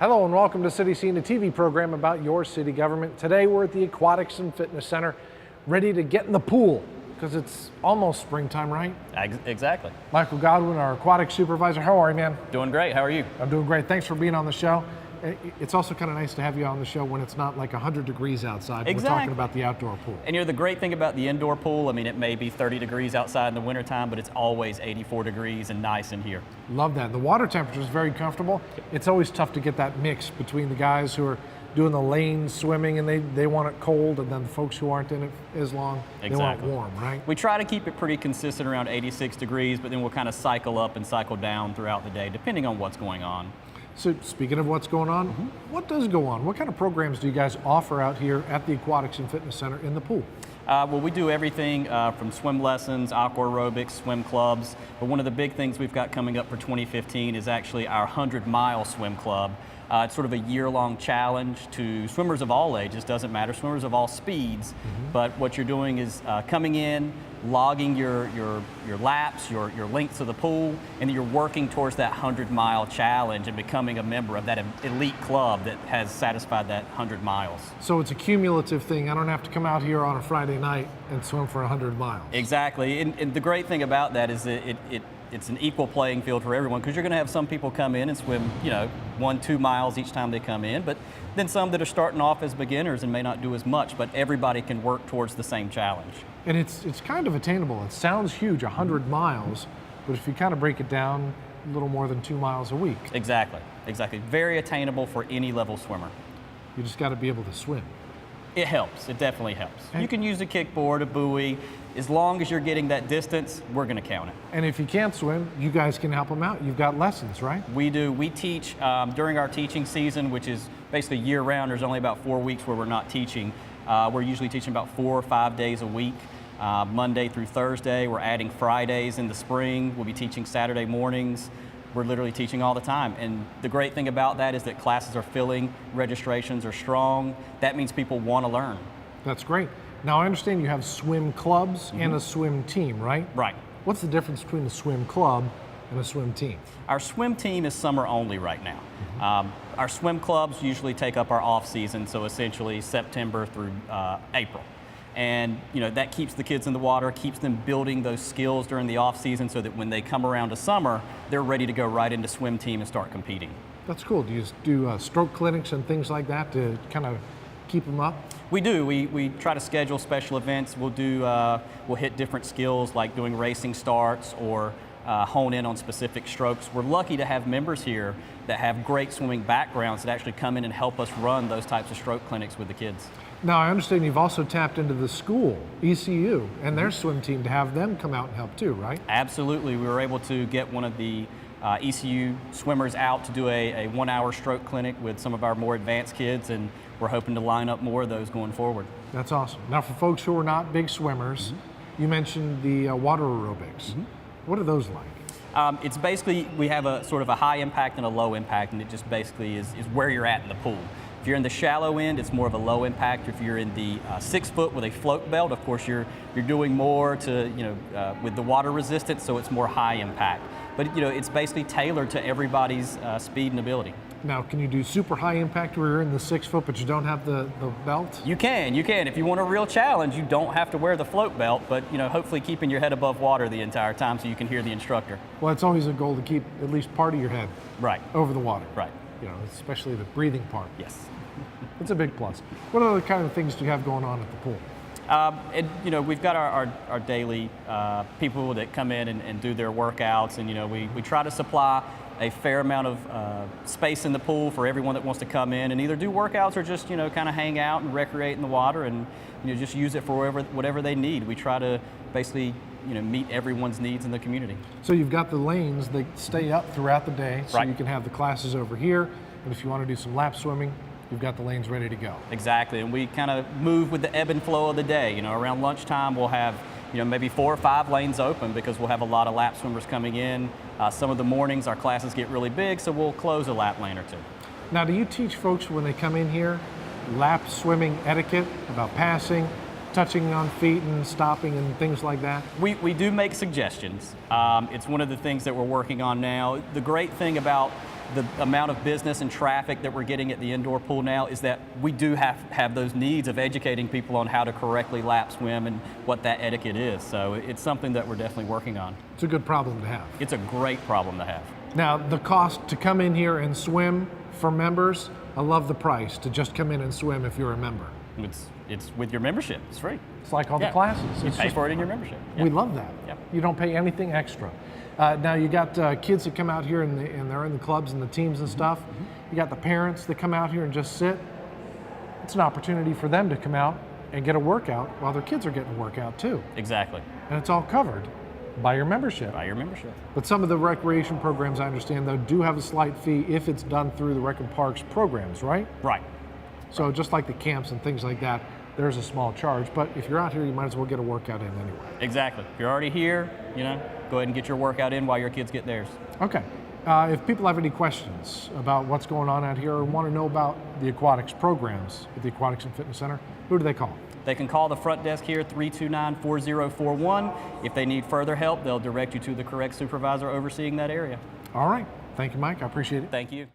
Hello and welcome to City Scene, a TV program about your city government. Today we're at the Aquatics and Fitness Center, ready to get in the pool because it's almost springtime, right? Exactly. Michael Godwin, our aquatics supervisor. How are you, man? Doing great. How are you? I'm doing great. Thanks for being on the show. It's also kind of nice to have you on the show when it's not like 100 degrees outside. Exactly. We're talking about the outdoor pool. And the great thing about the indoor pool, I mean, it may be 30 degrees outside in the wintertime, but it's always 84 degrees and nice in here. Love that. The water temperature is very comfortable. It's always tough to get that mix between the guys who are doing the lanes swimming and they want it cold, and then the folks who aren't in it as long, they want it warm, right? We try to keep it pretty consistent around 86 degrees, but then we'll kind of cycle up and cycle down throughout the day, depending on what's going on. So speaking of what's going on, what does go on? What kind of programs do you guys offer out here at the Aquatics and Fitness Center in the pool? Well, we do everything from swim lessons, aqua aerobics, swim clubs, but one of the big things we've got coming up for 2015 is actually our 100-mile swim club. It's sort of a year-long challenge to swimmers of all ages, doesn't matter, swimmers of all speeds, but what you're doing is coming in, logging your laps, your lengths of the pool, and then you're working towards that 100-mile challenge and becoming a member of that elite club that has satisfied that 100 miles. So it's a cumulative thing. I don't have to come out here on a Friday night and swim for 100 miles. Exactly, and the great thing about that is that it's an equal playing field for everyone, because you're going to have some people come in and swim, 1-2 miles each time they come in, but then some that are starting off as beginners and may not do as much, but everybody can work towards the same challenge. And it's kind of attainable. It sounds huge, 100 miles, but if you kind of break it down, a little more than 2 miles a week. Exactly. Very attainable for any level swimmer. You just got to be able to swim. It helps. It definitely helps. You can use a kickboard, a buoy. As long as you're getting that distance, we're going to count it. And if you can't swim, you guys can help them out. You've got lessons, right? We do. We teach during our teaching season, which is basically year-round. There's only about 4 weeks where we're not teaching. We're usually teaching about 4 or 5 days a week, Monday through Thursday. We're adding Fridays in the spring. We'll be teaching Saturday mornings. We're literally teaching all the time. And the great thing about that is that classes are filling, registrations are strong. That means people want to learn. That's great. Now, I understand you have swim clubs and a swim team, right? Right. What's the difference between a swim club and a swim team? Our swim team is summer only right now. Our swim clubs usually take up our off season, so essentially September through April. And that keeps the kids in the water, keeps them building those skills during the off season so that when they come around to summer, they're ready to go right into swim team and start competing. That's cool. Do you do stroke clinics and things like that to kind of keep them up? We do. We try to schedule special events. We'll hit different skills like doing racing starts or hone in on specific strokes. We're lucky to have members here that have great swimming backgrounds that actually come in and help us run those types of stroke clinics with the kids. Now, I understand you've also tapped into the school, ECU, and their swim team to have them come out and help too, right? Absolutely. We were able to get one of the ECU swimmers out to do a 1-hour stroke clinic with some of our more advanced kids, and we're hoping to line up more of those going forward. That's awesome. Now, for folks who are not big swimmers, you mentioned the water aerobics. What are those like? It's basically, we have a sort of a high impact and a low impact, and it just basically is where you're at in the pool. If you're in the shallow end, it's more of a low impact. If you're in the 6 foot with a float belt, of course you're doing more to with the water resistance, so it's more high impact. But it's basically tailored to everybody's speed and ability. Now, can you do super high impact where you're in the 6 foot but you don't have the belt? You can. If you want a real challenge, you don't have to wear the float belt, but hopefully keeping your head above water the entire time so you can hear the instructor. Well, it's always a goal to keep at least part of your head over the water. Right. Especially the breathing part. Yes. It's a big plus. What other kind of things do you have going on at the pool? We've got our daily people that come in and do their workouts, and we try to supply a fair amount of space in the pool for everyone that wants to come in and either do workouts or just kind of hang out and recreate in the water and just use it for whatever they need. We try to basically meet everyone's needs in the community. So you've got the lanes that stay up throughout the day, so you can have the classes over here, and if you want to do some lap swimming, you've got the lanes ready to go. Exactly, and we kind of move with the ebb and flow of the day. Around lunchtime we'll have maybe 4 or 5 lanes open because we'll have a lot of lap swimmers coming in. Some of the mornings our classes get really big, so we'll close a lap lane or 2. Now, do you teach folks when they come in here lap swimming etiquette, about passing, touching on feet and stopping and things like that? We do make suggestions. It's one of the things that we're working on now. The great thing about the amount of business and traffic that we're getting at the indoor pool now is that we do have those needs of educating people on how to correctly lap swim and what that etiquette is. So it's something that we're definitely working on. It's a good problem to have. It's a great problem to have. Now, the cost to come in here and swim for members, I love the price to just come in and swim if you're a member. It's with your membership. It's free. It's like all the classes. You It's pay just- for it in your membership. We love that. Yep. You don't pay anything extra. Now you got kids that come out here and they're in the clubs and the teams and stuff. You got the parents that come out here and just sit. It's an opportunity for them to come out and get a workout while their kids are getting a workout too. Exactly. And it's all covered by your membership. By your membership. But some of the recreation programs, I understand, though, do have a slight fee if it's done through the Rec and Parks programs, right? Right. So just like the camps and things like that, there's a small charge. But if you're out here, you might as well get a workout in anyway. Exactly. If you're already here, go ahead and get your workout in while your kids get theirs. Okay. If people have any questions about what's going on out here or want to know about the aquatics programs at the Aquatics and Fitness Center, who do they call? They can call the front desk here, 329-4041. If they need further help, they'll direct you to the correct supervisor overseeing that area. All right. Thank you, Mike. I appreciate it. Thank you.